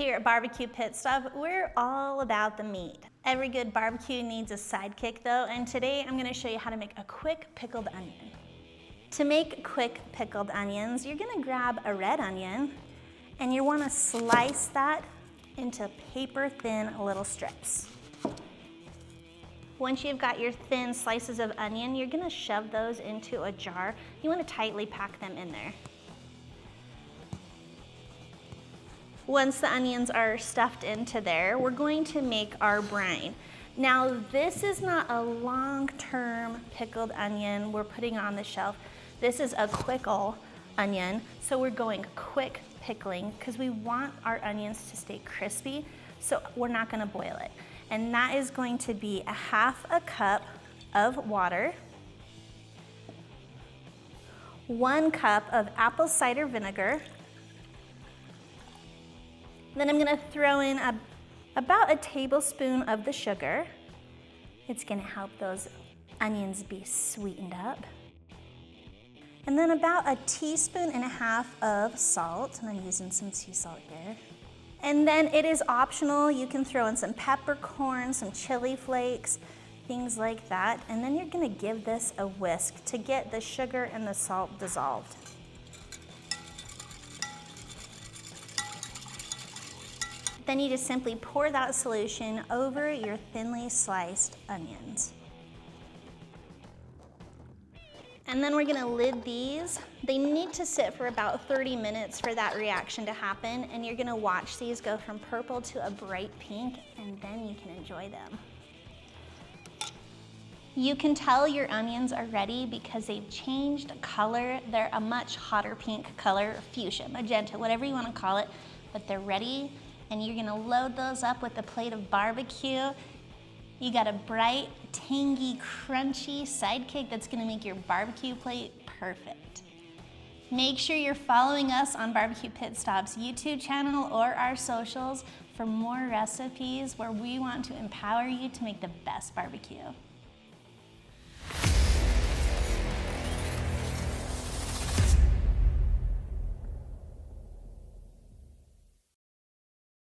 Here at BBQ Pit Stop, we're all about the meat. Every good barbecue needs a sidekick though, and today I'm gonna show you how to make a quick pickled onion. To make quick pickled onions, you're gonna grab a red onion and you wanna slice that into paper thin little strips. Once you've got your thin slices of onion, you're gonna shove those into a jar. You wanna tightly pack them in there. Once the onions are stuffed into there, we're going to make our brine. Now, this is not a long-term pickled onion we're putting on the shelf. This is a quickle onion, so we're going quick pickling because we want our onions to stay crispy, so we're not gonna boil it. And that is going to be a half a cup of water, 1 cup of apple cider vinegar. Then I'm gonna throw in about a tablespoon of the sugar. It's gonna help those onions be sweetened up. And then about 1.5 teaspoons of salt, and I'm using some sea salt here. And then it is optional, you can throw in some peppercorn, some chili flakes, things like that. And then you're gonna give this a whisk to get the sugar and the salt dissolved. Then you just simply pour that solution over your thinly sliced onions. And then we're gonna lid these. They need to sit for about 30 minutes for that reaction to happen, and you're gonna watch these go from purple to a bright pink, and then you can enjoy them. You can tell your onions are ready because they've changed color. They're a much hotter pink color, fuchsia, magenta, whatever you wanna call it, but they're ready. And you're gonna load those up with a plate of barbecue. You got a bright, tangy, crunchy sidekick that's gonna make your barbecue plate perfect. Make sure you're following us on BBQ Pit Stop's YouTube channel or our socials for more recipes where we want to empower you to make the best barbecue.